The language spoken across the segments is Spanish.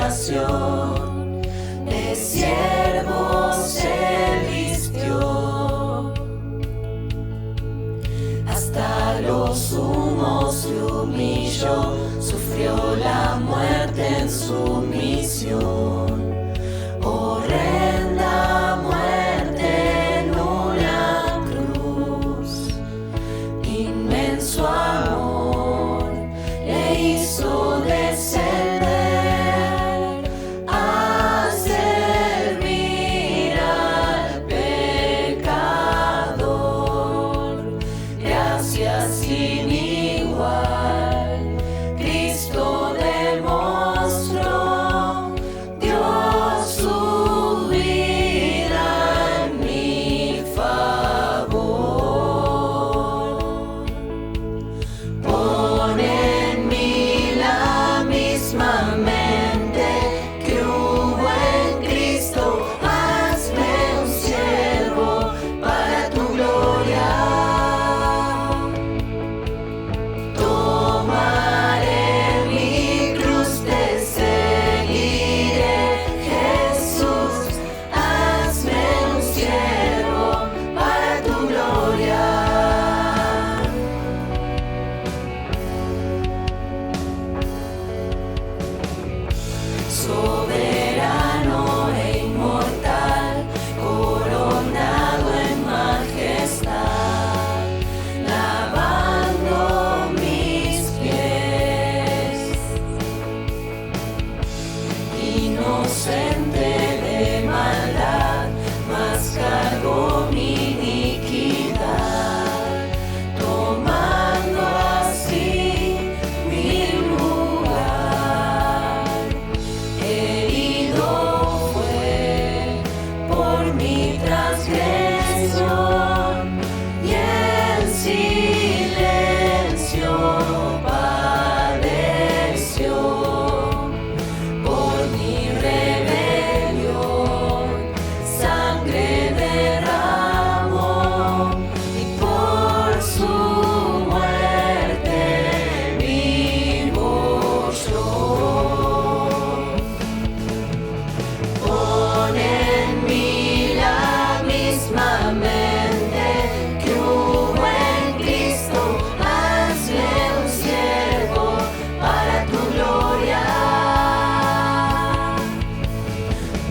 creación, de siervo se vistió, hasta lo sumo se humilló, sufrió la muerte en su misión. Horrenda muerte en una cruz, inmenso amor le hizo descender a servir al pecador. Gracias sin igual, Cristo demostró, dio su vida en mi favor. Pone en mí la misma mente que hubo en Cristo, hazme un siervo para tu gloria. Tomaré mi cruz, te seguiré, Jesús, hazme un siervo para tu gloria. Soberano e inmortal, coronado en majestad, lavando mis pies, inocente de maldad, mas cargó mi iniquidad, tomando así mi lugar. Herido fue por mi transgresión y en silencio padeció por mi rebelión, sangre derramó y por su muerte vivo yo. Pone en mí la misma mente que hubo en Cristo, hazme un siervo para tu gloria.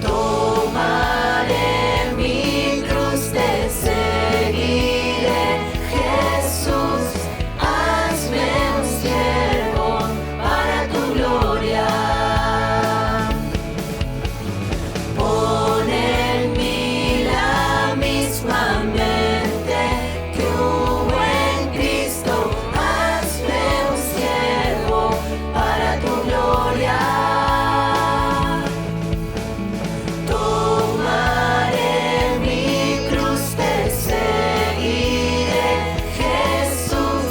Tomaré mi cruz, te seguiré, Jesús, hazme un siervo para tu gloria. Pone en mí la misma mente que hubo en Cristo, hazme un siervo para tu gloria. Tomaré mi cruz, te seguiré, Jesús,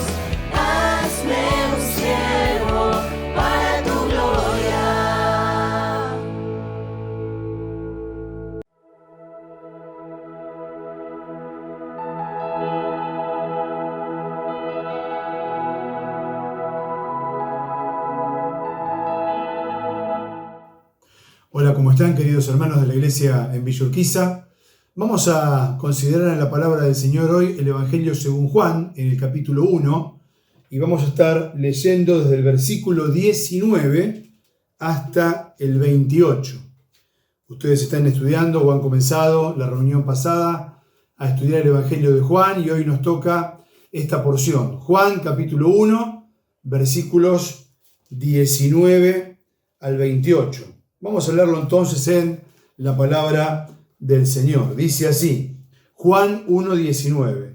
hazme un siervo para tu gloria. Hola, ¿cómo están, queridos hermanos de la iglesia en Villa Urquiza? Vamos a considerar en la palabra del Señor hoy el Evangelio según Juan, en el capítulo 1, y vamos a estar leyendo desde el versículo 19 hasta el 28. Ustedes están estudiando o han comenzado la reunión pasada a estudiar el Evangelio de Juan y hoy nos toca esta porción. Juan, capítulo 1, versículos 19 al 28. Vamos a leerlo entonces en la palabra del Señor. Dice así, Juan 1:19.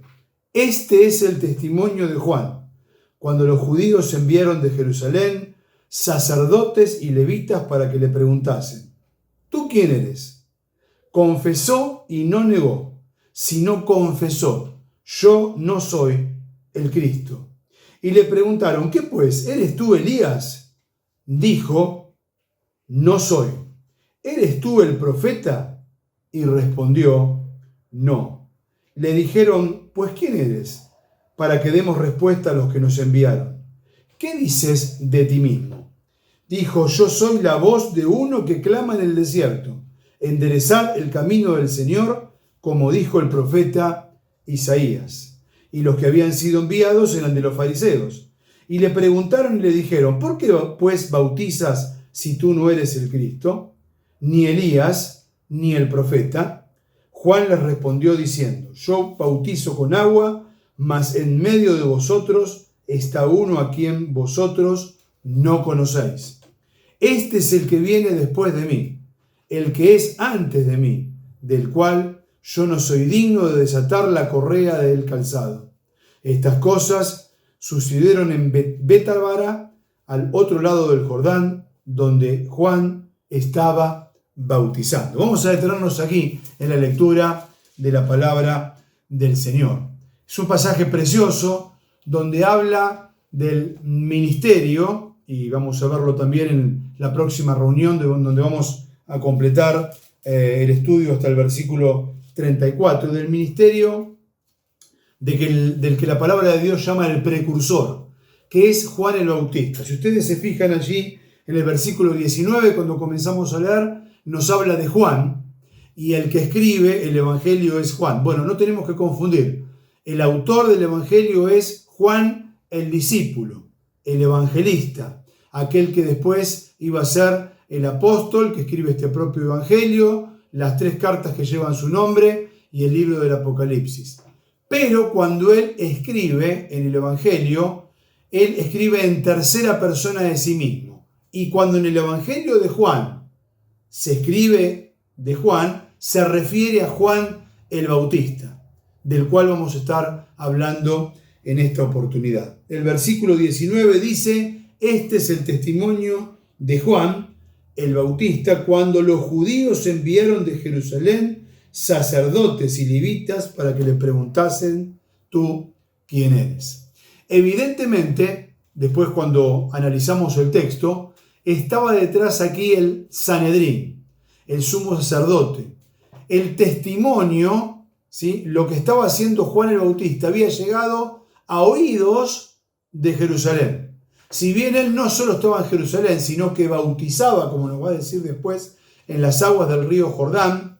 Este es el testimonio de Juan, cuando los judíos enviaron de Jerusalén sacerdotes y levitas para que le preguntasen, ¿tú quién eres? Confesó y no negó, sino confesó, yo no soy el Cristo. Y le preguntaron, ¿qué pues? ¿Eres tú Elías? Dijo, no soy. ¿Eres tú el profeta? Y respondió, no. Le dijeron, pues ¿quién eres? Para que demos respuesta a los que nos enviaron. ¿Qué dices de ti mismo? dijo: yo soy la voz de uno que clama en el desierto, enderezad el camino del Señor, como dijo el profeta Isaías. Y los que habían sido enviados eran de los fariseos. Y le preguntaron y le dijeron: ¿por qué pues bautizas si tú no eres el Cristo, ni Elías, ni el profeta? Juan les respondió diciendo: yo bautizo con agua, mas en medio de vosotros está uno a quien vosotros no conocéis. Este es el que viene después de mí, el que es antes de mí, del cual yo no soy digno de desatar la correa del calzado. Estas cosas sucedieron en Betábara, al otro lado del Jordán, donde Juan estaba bautizando. Vamos a detenernos aquí en la lectura de la palabra del Señor. Es un pasaje precioso donde habla del ministerio, y vamos a verlo también en la próxima reunión donde vamos a completar el estudio hasta el versículo 34, del ministerio del que la palabra de Dios llama el precursor, que es Juan el Bautista. Si ustedes se fijan allí en el versículo 19, cuando comenzamos a leer, nos habla de Juan, y el que escribe el Evangelio es Juan. Bueno, no tenemos que confundir. El autor del Evangelio es Juan el discípulo, el evangelista, aquel que después iba a ser el apóstol que escribe este propio Evangelio, las 3 cartas que llevan su nombre y el libro del Apocalipsis. Pero cuando él escribe en el Evangelio, él escribe en tercera persona de sí mismo. Y cuando en el Evangelio de Juan se escribe de Juan, se refiere a Juan el Bautista, del cual vamos a estar hablando en esta oportunidad. El versículo 19 dice: este es el testimonio de Juan el Bautista cuando los judíos enviaron de Jerusalén sacerdotes y levitas para que le preguntasen: ¿tú quién eres? Evidentemente, después cuando analizamos el texto, estaba detrás aquí el Sanedrín, el sumo sacerdote. El testimonio, ¿sí?, lo que estaba haciendo Juan el Bautista, había llegado a oídos de Jerusalén. Si bien él no solo estaba en Jerusalén, sino que bautizaba, como nos va a decir después, en las aguas del río Jordán,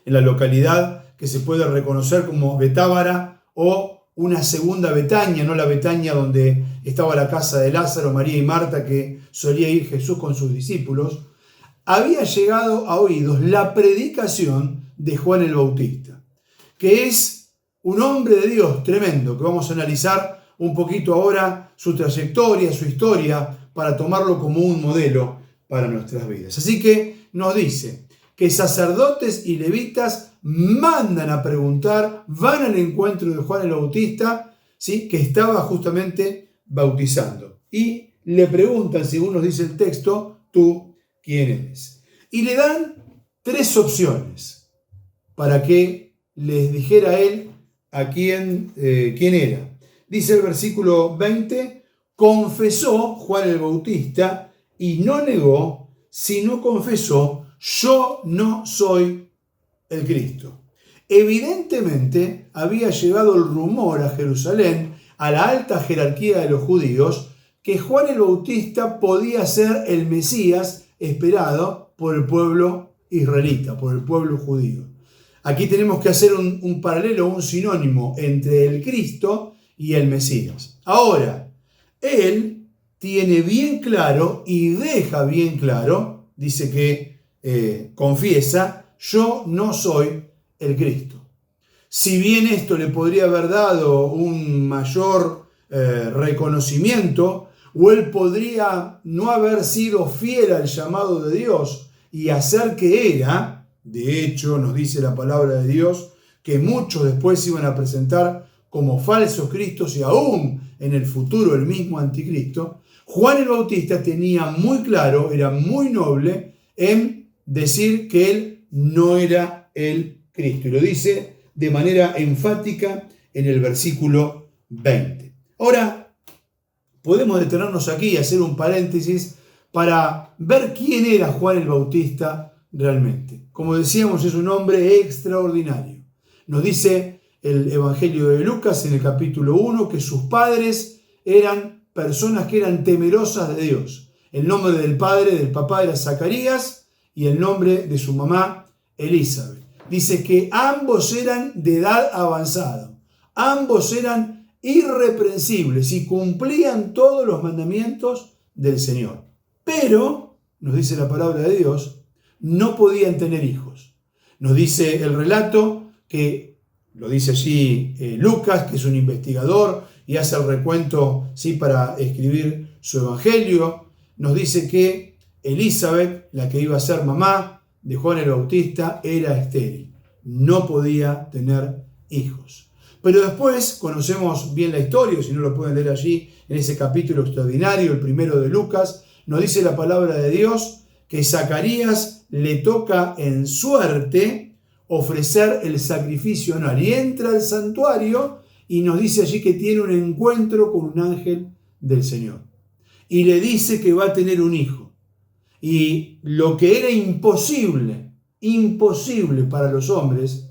en la localidad que se puede reconocer como Betábara, o una segunda Betania, no la Betania donde estaba la casa de Lázaro, María y Marta, que solía ir Jesús con sus discípulos, había llegado a oídos la predicación de Juan el Bautista, que es un hombre de Dios tremendo, que vamos a analizar un poquito ahora su trayectoria, su historia, para tomarlo como un modelo para nuestras vidas. Así que nos dice que sacerdotes y levitas mandan a preguntar, van al encuentro de Juan el Bautista, ¿sí?, que estaba justamente bautizando. Y le preguntan, según nos dice el texto: ¿tú quién eres? Y le dan 3 opciones para que les dijera a él a quién era. Dice el versículo 20: confesó Juan el Bautista y no negó, sino confesó: yo no soy el Cristo. Evidentemente había llegado el rumor a Jerusalén, a la alta jerarquía de los judíos, que Juan el Bautista podía ser el Mesías esperado por el pueblo israelita, por el pueblo judío. Aquí tenemos que hacer un paralelo, un sinónimo entre el Cristo y el Mesías. Ahora, él tiene bien claro y deja bien claro, dice que confiesa: yo no soy el Cristo. Si bien esto le podría haber dado un mayor reconocimiento, o él podría no haber sido fiel al llamado de Dios y hacer que era, de hecho nos dice la palabra de Dios, que muchos después se iban a presentar como falsos cristos y aún en el futuro el mismo anticristo, Juan el Bautista tenía muy claro, era muy noble en decir que él no era el Cristo. Y lo dice de manera enfática en el versículo 20. Ahora, podemos detenernos aquí y hacer un paréntesis para ver quién era Juan el Bautista realmente. Como decíamos, es un hombre extraordinario. Nos dice el Evangelio de Lucas en el capítulo 1 que sus padres eran personas que eran temerosas de Dios. El nombre del papá era Zacarías, y el nombre de su mamá, Elizabeth. Dice que ambos eran de edad avanzada, ambos eran irreprensibles y cumplían todos los mandamientos del Señor. Pero, nos dice la palabra de Dios, no podían tener hijos. Nos dice el relato que, lo dice allí Lucas, que es un investigador y hace el recuento, ¿sí?, para escribir su evangelio. Nos dice que Elizabeth, la que iba a ser mamá de Juan el Bautista, era estéril, no podía tener hijos. Pero después conocemos bien la historia, si no lo pueden leer allí en ese capítulo extraordinario, el primero de Lucas, nos dice la palabra de Dios que Zacarías le toca en suerte ofrecer el sacrificio anual y entra al santuario y nos dice allí que tiene un encuentro con un ángel del Señor y le dice que va a tener un hijo. Y lo que era imposible para los hombres,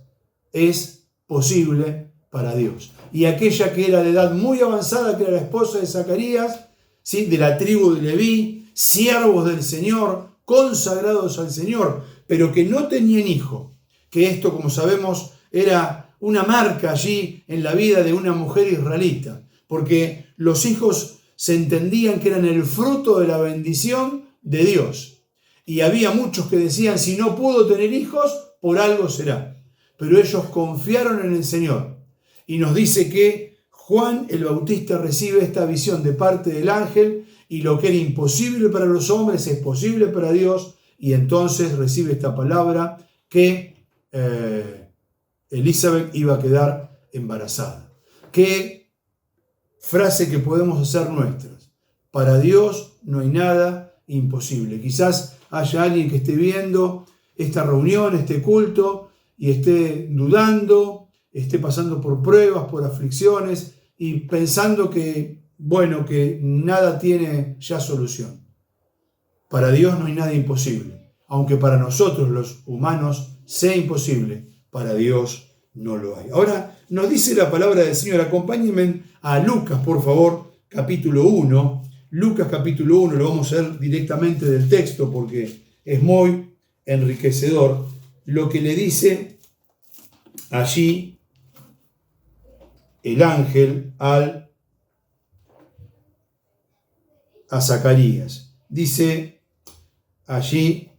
es posible para Dios. Y aquella que era de edad muy avanzada, que era la esposa de Zacarías, ¿sí?, de la tribu de Leví, siervos del Señor, consagrados al Señor, pero que no tenían hijo, que esto, como sabemos, era una marca allí en la vida de una mujer israelita, porque los hijos se entendían que eran el fruto de la bendición de Dios. Y había muchos que decían, si no pudo tener hijos, por algo será. Pero ellos confiaron en el Señor. Y nos dice que Juan el Bautista recibe esta visión de parte del ángel, y lo que era imposible para los hombres es posible para Dios, y entonces recibe esta palabra que Elizabeth iba a quedar embarazada. Qué frase que podemos hacer nuestras. Para Dios no hay nada imposible. Quizás haya alguien que esté viendo esta reunión, este culto, y esté dudando, esté pasando por pruebas, por aflicciones, y pensando que, bueno, que nada tiene ya solución. Para Dios no hay nada imposible. Aunque para nosotros los humanos sea imposible, para Dios no lo hay. Ahora nos dice la palabra del Señor. Acompáñenme a Lucas, por favor, capítulo 1. Lucas capítulo 1, lo vamos a leer directamente del texto porque es muy enriquecedor lo que le dice allí el ángel a Zacarías. Dice allí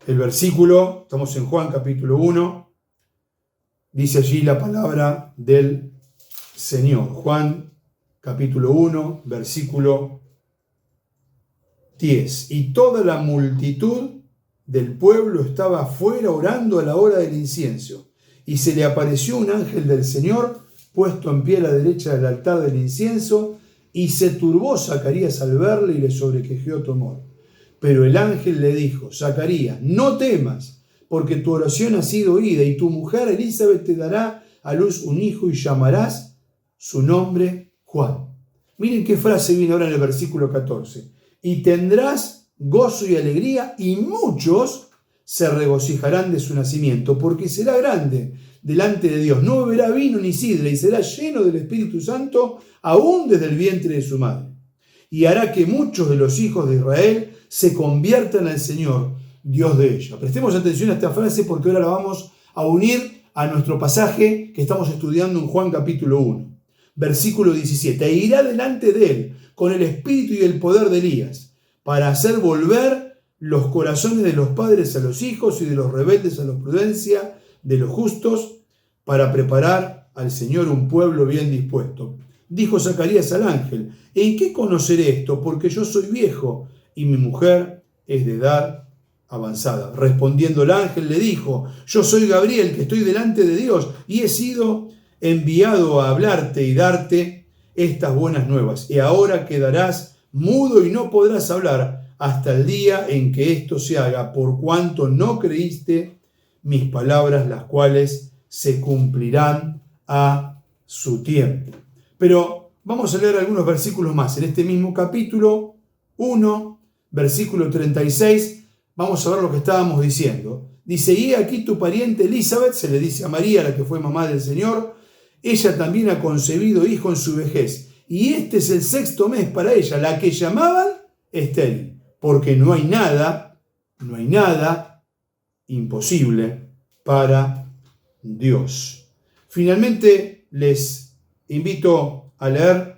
el versículo, estamos en Juan capítulo 1, dice allí la palabra del Señor. Juan capítulo 1, versículo 10. Y toda la multitud del pueblo estaba afuera orando a la hora del incienso. Y se le apareció un ángel del Señor, puesto en pie a la derecha del altar del incienso, y se turbó Zacarías al verle y le sobrecogió temor. Pero el ángel le dijo, Zacarías, no temas, porque tu oración ha sido oída, y tu mujer Elizabeth te dará a luz un hijo y llamarás su nombre Juan. Miren qué frase viene ahora en el versículo 14. Y tendrás gozo y alegría, y muchos se regocijarán de su nacimiento, porque será grande delante de Dios. No beberá vino ni sidra, y será lleno del Espíritu Santo aún desde el vientre de su madre. Y hará que muchos de los hijos de Israel se conviertan al Señor, Dios de ella. Prestemos atención a esta frase porque ahora la vamos a unir a nuestro pasaje que estamos estudiando en Juan capítulo 1. Versículo 17. E irá delante de él con el espíritu y el poder de Elías, para hacer volver los corazones de los padres a los hijos y de los rebeldes a la prudencia de los justos, para preparar al Señor un pueblo bien dispuesto. Dijo Zacarías al ángel, ¿en qué conoceré esto? Porque yo soy viejo y mi mujer es de edad avanzada. Respondiendo el ángel le dijo, yo soy Gabriel, que estoy delante de Dios, y he sido enviado a hablarte y darte estas buenas nuevas. Y ahora quedarás mudo y no podrás hablar hasta el día en que esto se haga, por cuanto no creíste mis palabras, las cuales se cumplirán a su tiempo. Pero vamos a leer algunos versículos más. En este mismo capítulo 1, versículo 36, vamos a ver lo que estábamos diciendo. Dice, y aquí tu pariente Elizabeth, se le dice a María, la que fue mamá del Señor, ella también ha concebido hijo en su vejez, y este es el 6º mes para ella, la que llamaban estéril, porque no hay nada imposible para Dios. Finalmente les invito a leer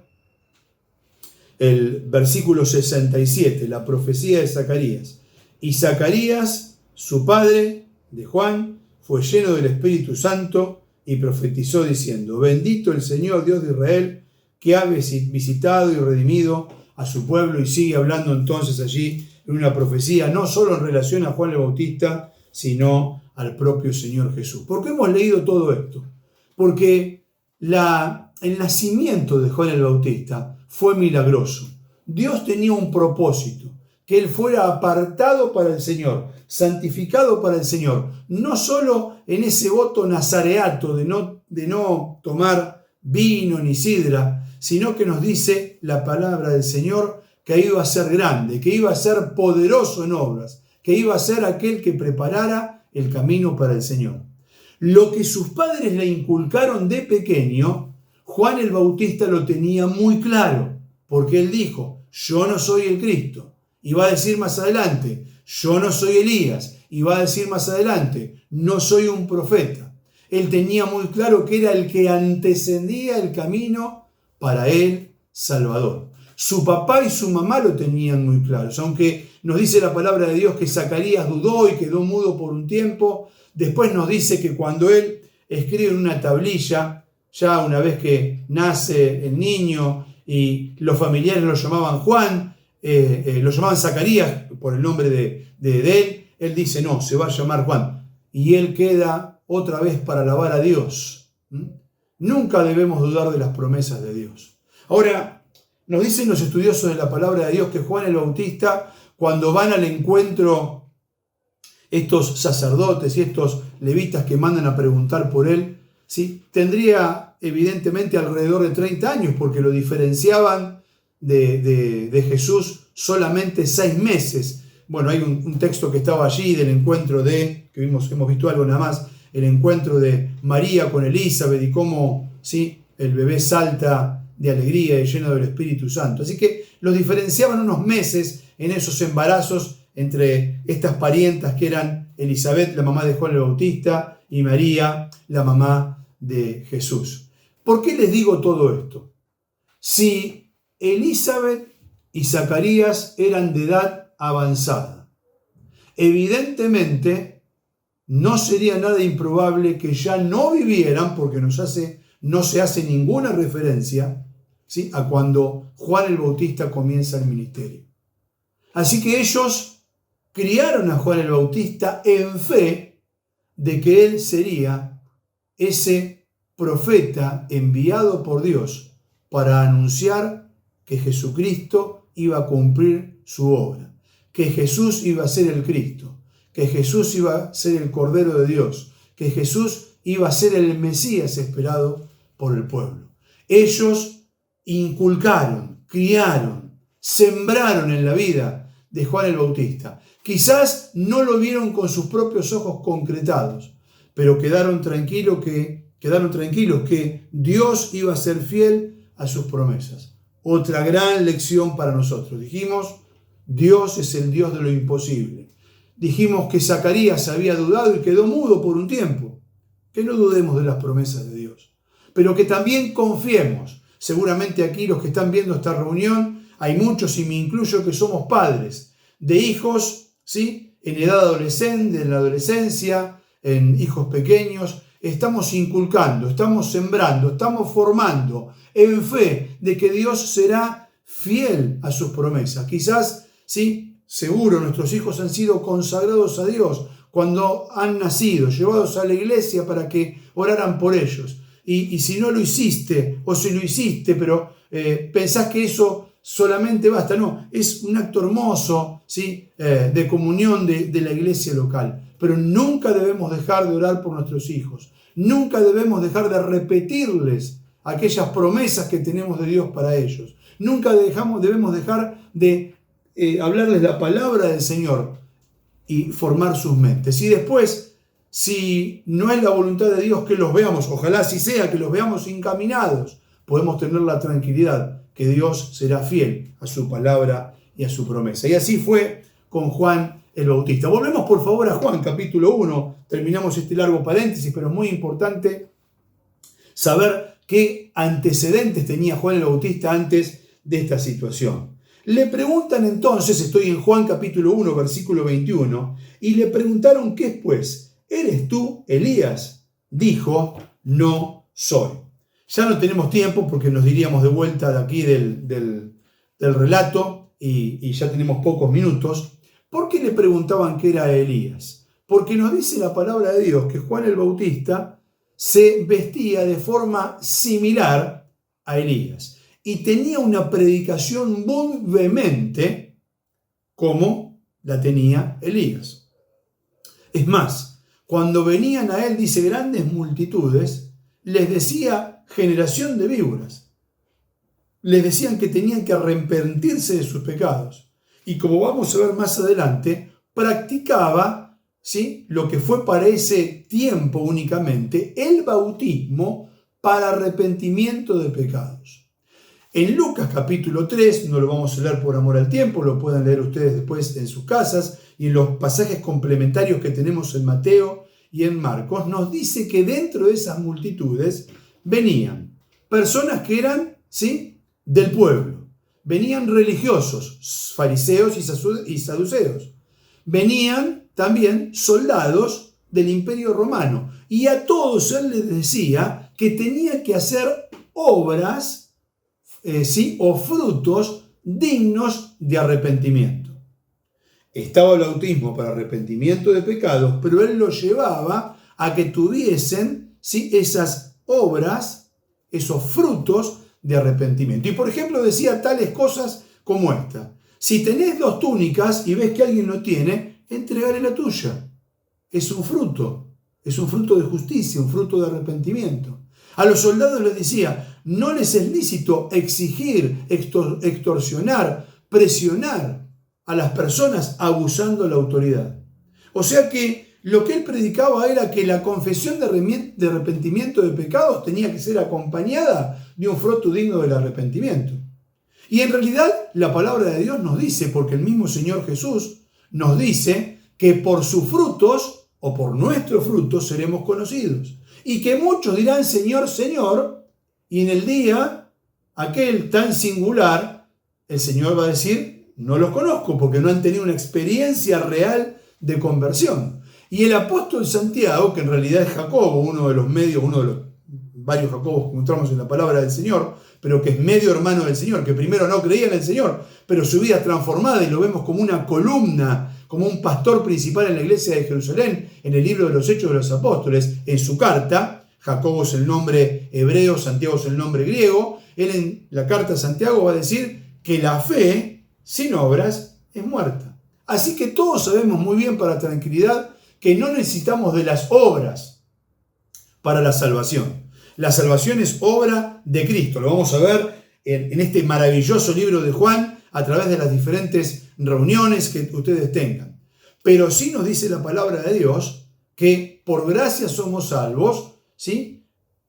el versículo 67, la profecía de Zacarías. Y Zacarías, su padre de Juan, fue lleno del Espíritu Santo y profetizó diciendo: bendito el Señor Dios de Israel, que ha visitado y redimido a su pueblo. Y sigue hablando entonces allí en una profecía, no solo en relación a Juan el Bautista, sino al propio Señor Jesús. ¿Por qué hemos leído todo esto? Porque el nacimiento de Juan el Bautista fue milagroso. Dios tenía un propósito, que él fuera apartado para el Señor, santificado para el Señor, no solo en ese voto nazareato de no tomar vino ni sidra, sino que nos dice la palabra del Señor que iba a ser grande, que iba a ser poderoso en obras, que iba a ser aquel que preparara el camino para el Señor. Lo que sus padres le inculcaron de pequeño, Juan el Bautista lo tenía muy claro, porque él dijo: yo no soy el Cristo. Y va a decir más adelante: yo no soy Elías. Y va a decir más adelante: no soy un profeta. Él tenía muy claro que era el que antecedía el camino para el Salvador. Su papá y su mamá lo tenían muy claros, aunque nos dice la palabra de Dios que Zacarías dudó y quedó mudo por un tiempo. Después nos dice que cuando él escribe en una tablilla, ya una vez que nace el niño y los familiares lo llamaban Juan, lo llamaban Zacarías por el nombre de él dice: no, se va a llamar Juan. Y él queda otra vez para alabar a Dios. Nunca debemos dudar de las promesas de Dios. Ahora, nos dicen los estudiosos de la palabra de Dios que Juan el Bautista, cuando van al encuentro estos sacerdotes y estos levitas que mandan a preguntar por él, ¿sí?, tendría evidentemente alrededor de 30 años, porque lo diferenciaban de Jesús solamente 6 meses. Bueno, hay un texto que estaba allí del encuentro que hemos visto algo nada más, el encuentro de María con Elizabeth y cómo, ¿sí?, el bebé salta de alegría y lleno del Espíritu Santo. Así que los diferenciaban unos meses en esos embarazos entre estas parientas que eran Elizabeth, la mamá de Juan el Bautista, y María, la mamá de Jesús. ¿Por qué les digo todo esto? Si Elizabeth y Zacarías eran de edad avanzada, evidentemente no sería nada improbable que ya no vivieran, porque no se hace ninguna referencia, ¿sí?, a cuando Juan el Bautista comienza el ministerio. Así que ellos criaron a Juan el Bautista en fe de que él sería ese profeta enviado por Dios para anunciar que Jesucristo iba a cumplir su obra, que Jesús iba a ser el Cristo, que Jesús iba a ser el Cordero de Dios, que Jesús iba a ser el Mesías esperado por el pueblo. Ellos inculcaron, criaron, sembraron en la vida de Juan el Bautista. Quizás no lo vieron con sus propios ojos concretados, pero quedaron tranquilos que Dios iba a ser fiel a sus promesas. Otra gran lección para nosotros. Dijimos, Dios es el Dios de lo imposible. Dijimos que Zacarías había dudado y quedó mudo por un tiempo. Que no dudemos de las promesas de Dios, pero que también confiemos. Seguramente aquí los que están viendo esta reunión, hay muchos, y me incluyo, que somos padres de hijos, ¿sí?, en edad adolescente, en la adolescencia, en hijos pequeños. Estamos inculcando, estamos sembrando, estamos formando en fe de que Dios será fiel a sus promesas. Quizás, sí, seguro nuestros hijos han sido consagrados a Dios cuando han nacido, llevados a la iglesia para que oraran por ellos. Y si no lo hiciste, o si lo hiciste, pero pensás que eso solamente basta. No, es un acto hermoso, ¿sí?, de comunión de la iglesia local. Pero nunca debemos dejar de orar por nuestros hijos. Nunca debemos dejar de repetirles aquellas promesas que tenemos de Dios para ellos. Nunca debemos dejar de hablarles la palabra del Señor y formar sus mentes. Y después, si no es la voluntad de Dios que los veamos, ojalá así sea, que los veamos encaminados, podemos tener la tranquilidad que Dios será fiel a su palabra y a su promesa. Y así fue con Juan el Bautista. Volvemos por favor a Juan capítulo 1. Terminamos este largo paréntesis, pero es muy importante saber qué antecedentes tenía Juan el Bautista antes de esta situación. Le preguntan entonces, estoy en Juan capítulo 1, versículo 21, y le preguntaron: ¿qué pues? ¿Eres tú Elías? Dijo: no soy. Ya no tenemos tiempo porque nos diríamos de vuelta de aquí del relato y ya tenemos pocos minutos. ¿Por qué le preguntaban qué era Elías? Porque nos dice la palabra de Dios que Juan el Bautista se vestía de forma similar a Elías y tenía una predicación muy vehemente como la tenía Elías. Es más, cuando venían a él, dice, grandes multitudes, les decía generación de víboras. Les decían que tenían que arrepentirse de sus pecados. Y como vamos a ver más adelante, practicaba, ¿sí?, lo que fue para ese tiempo únicamente, el bautismo para arrepentimiento de pecados. En Lucas capítulo 3, no lo vamos a leer por amor al tiempo, lo pueden leer ustedes después en sus casas, y en los pasajes complementarios que tenemos en Mateo y en Marcos, nos dice que dentro de esas multitudes venían personas que eran, ¿sí?, del pueblo. Venían religiosos, fariseos y saduceos. Venían también soldados del Imperio Romano. Y a todos él les decía que tenían que hacer obras, o frutos dignos de arrepentimiento. Estaba el bautismo para arrepentimiento de pecados, pero él los llevaba a que tuviesen, ¿sí?, esas obras, esos frutos de arrepentimiento. Y por ejemplo decía tales cosas como esta: si tenés 2 túnicas y ves que alguien no tiene, entregale la tuya. Es un fruto de justicia, un fruto de arrepentimiento. A los soldados les decía: no les es lícito exigir, extorsionar, presionar a las personas abusando de la autoridad. O sea que lo que él predicaba era que la confesión de arrepentimiento de pecados tenía que ser acompañada de un fruto digno del arrepentimiento. Y en realidad la palabra de Dios nos dice, porque el mismo Señor Jesús nos dice que por sus frutos o por nuestros frutos seremos conocidos. Y que muchos dirán: Señor, Señor, y en el día aquel tan singular, el Señor va a decir: no los conozco, porque no han tenido una experiencia real de conversión. Y el apóstol Santiago, que en realidad es Jacobo, uno de los varios Jacobos que encontramos en la palabra del Señor, pero que es medio hermano del Señor, que primero no creía en el Señor, pero su vida transformada, y lo vemos como una columna, como un pastor principal en la iglesia de Jerusalén, en el libro de los Hechos de los Apóstoles, en su carta. Jacobo es el nombre hebreo, Santiago es el nombre griego. Él en la carta de Santiago va a decir que la fe sin obras es muerta. Así que todos sabemos muy bien, para tranquilidad, que no necesitamos de las obras para la salvación. La salvación es obra de Cristo. Lo vamos a ver en este maravilloso libro de Juan a través de las diferentes reuniones que ustedes tengan. Pero sí nos dice la palabra de Dios que por gracia somos salvos, ¿sí?,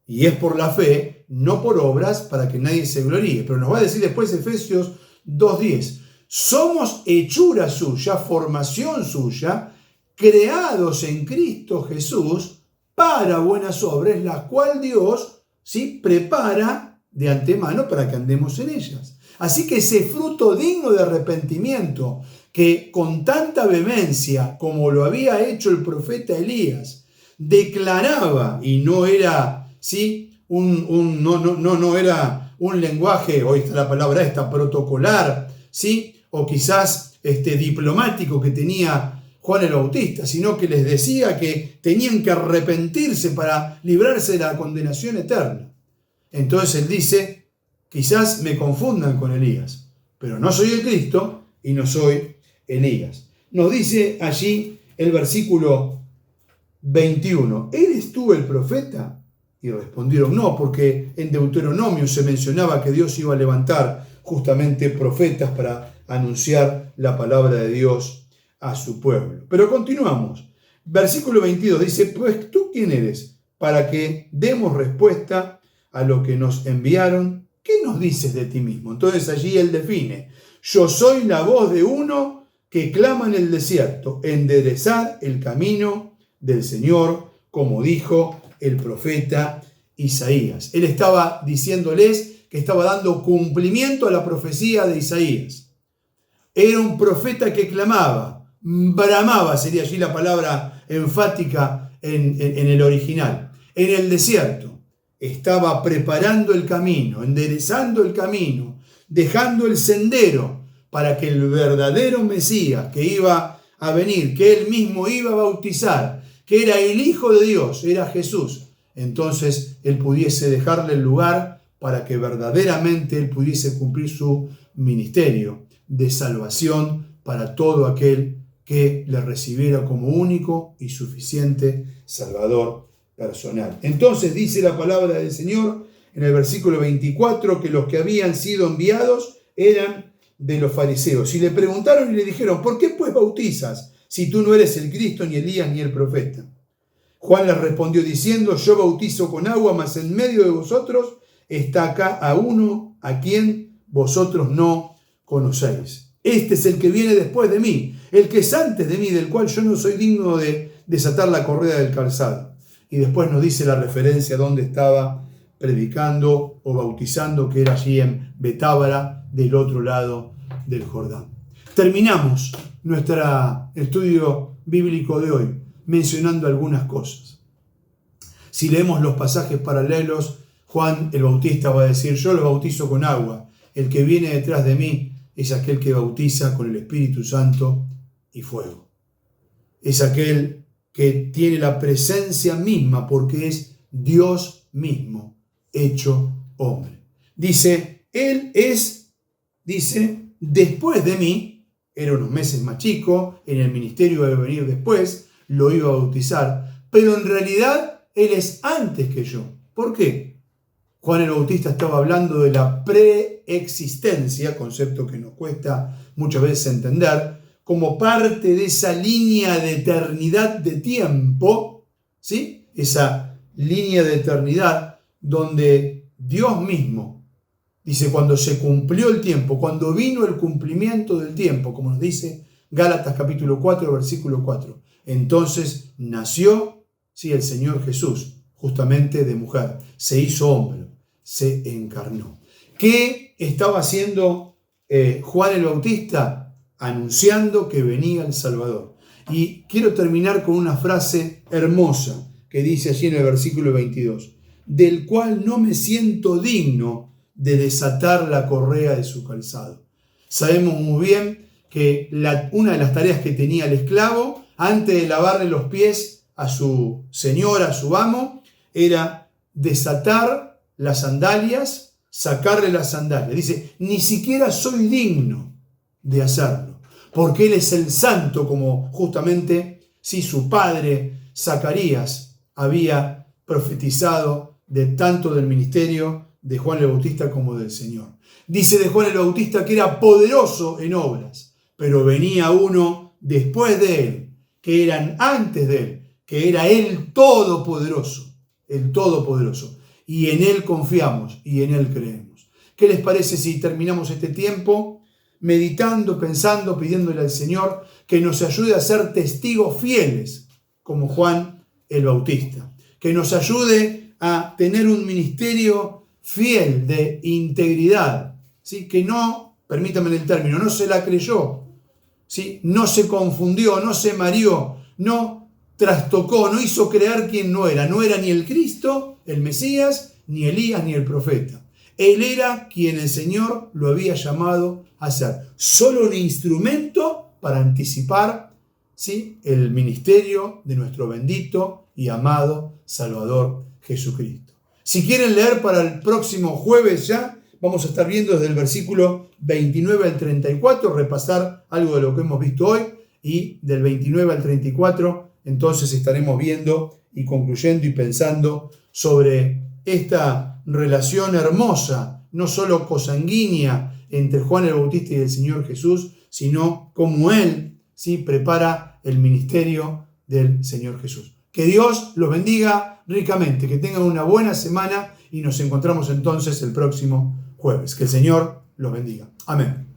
y es por la fe, no por obras, para que nadie se gloríe. Pero nos va a decir después Efesios 2:10. Somos hechura suya, formación suya, creados en Cristo Jesús para buenas obras, las cuales Dios, ¿sí?, prepara de antemano para que andemos en ellas. Así que ese fruto digno de arrepentimiento, que con tanta vehemencia como lo había hecho el profeta Elías, declaraba, y no era, ¿sí?, no era un lenguaje, hoy está la palabra esta, protocolar, ¿sí?, o quizás diplomático que tenía Juan el Bautista, sino que les decía que tenían que arrepentirse para librarse de la condenación eterna. Entonces él dice: quizás me confundan con Elías, pero no soy el Cristo y no soy Elías. Nos dice allí el versículo 21: ¿eres tú el profeta? Y respondieron: no, porque en Deuteronomio se mencionaba que Dios iba a levantar justamente profetas para anunciar la palabra de Dios a su pueblo. Pero continuamos. Versículo 22 dice: pues tú, ¿quién eres? Para que demos respuesta a lo que nos enviaron ¿qué nos dices de ti mismo? Entonces allí él define: yo soy la voz de uno que clama en el desierto, enderezad el camino del Señor, como dijo el profeta Isaías. Él estaba diciéndoles que estaba dando cumplimiento a la profecía de Isaías. Era un profeta que clamaba, bramaba, sería allí la palabra enfática en el original, en el desierto. Estaba preparando el camino, enderezando el camino, dejando el sendero para que el verdadero Mesías que iba a venir, que él mismo iba a bautizar, que era el Hijo de Dios, era Jesús, entonces él pudiese dejarle el lugar para que verdaderamente él pudiese cumplir su ministerio de salvación para todo aquel que le recibiera como único y suficiente Salvador personal. Entonces dice la palabra del Señor en el versículo 24 que los que habían sido enviados eran de los fariseos. Y le preguntaron y le dijeron: ¿por qué pues bautizas si tú no eres el Cristo, ni Elías, ni el profeta? Juan les respondió diciendo: yo bautizo con agua, mas en medio de vosotros está acá a uno a quien vosotros no conocéis. Este es el que viene después de mí, el que es antes de mí, del cual yo no soy digno de desatar la correa del calzado. Y después nos dice la referencia donde estaba predicando o bautizando, que era allí en Betábara, del otro lado del Jordán. Terminamos nuestro estudio bíblico de hoy mencionando algunas cosas. Si leemos los pasajes paralelos, Juan el Bautista va a decir: yo lo bautizo con agua, el que viene detrás de mí es aquel que bautiza con el Espíritu Santo y fuego. Es aquel que tiene la presencia misma, porque es Dios mismo hecho hombre. Dice, él es, después de mí, era unos meses más chico, en el ministerio debe venir después, lo iba a bautizar, pero en realidad él es antes que yo. ¿Por qué? Juan el Bautista estaba hablando de la preexistencia, concepto que nos cuesta muchas veces entender, como parte de esa línea de eternidad de tiempo, ¿sí? Esa línea de eternidad donde Dios mismo, dice, cuando se cumplió el tiempo, cuando vino el cumplimiento del tiempo, como nos dice Gálatas capítulo 4, versículo 4, entonces nació, sí, el Señor Jesús, justamente de mujer, se hizo hombre, se encarnó. ¿Qué estaba haciendo Juan el Bautista? Anunciando que venía el Salvador. Y quiero terminar con una frase hermosa que dice allí en el versículo 22, del cual no me siento digno de desatar la correa de su calzado. Sabemos muy bien que una de las tareas que tenía el esclavo, antes de lavarle los pies a su señor, a su amo, era desatar las sandalias, sacarle las sandalias. Dice, ni siquiera soy digno de hacerlo, porque él es el santo, como justamente si su padre Zacarías había profetizado de tanto del ministerio de Juan el Bautista como del Señor. Dice de Juan el Bautista que era poderoso en obras, pero venía uno después de él, que eran antes de él, que era el Todopoderoso, y en él confiamos y en él creemos. ¿Qué les parece si terminamos este tiempo meditando, pensando, pidiéndole al Señor que nos ayude a ser testigos fieles como Juan el Bautista, que nos ayude a tener un ministerio fiel de integridad, ¿sí? Que no, permítanme el término, no se la creyó, ¿sí? No se confundió, no se mareó, no trastocó, no hizo creer quien no era ni el Cristo, el Mesías, ni Elías, ni el profeta. Él era quien el Señor lo había llamado a ser, solo un instrumento para anticipar, ¿sí?, el ministerio de nuestro bendito y amado Salvador Jesucristo. Si quieren leer para el próximo jueves ya, vamos a estar viendo desde el versículo 29 al 34, repasar algo de lo que hemos visto hoy, y del 29 al 34, entonces estaremos viendo y concluyendo y pensando sobre esta relación hermosa, no solo cosanguínea, entre Juan el Bautista y el Señor Jesús, sino cómo Él, ¿sí?, prepara el ministerio del Señor Jesús. Que Dios los bendiga ricamente, que tengan una buena semana y nos encontramos entonces el próximo jueves. Que el Señor los bendiga. Amén.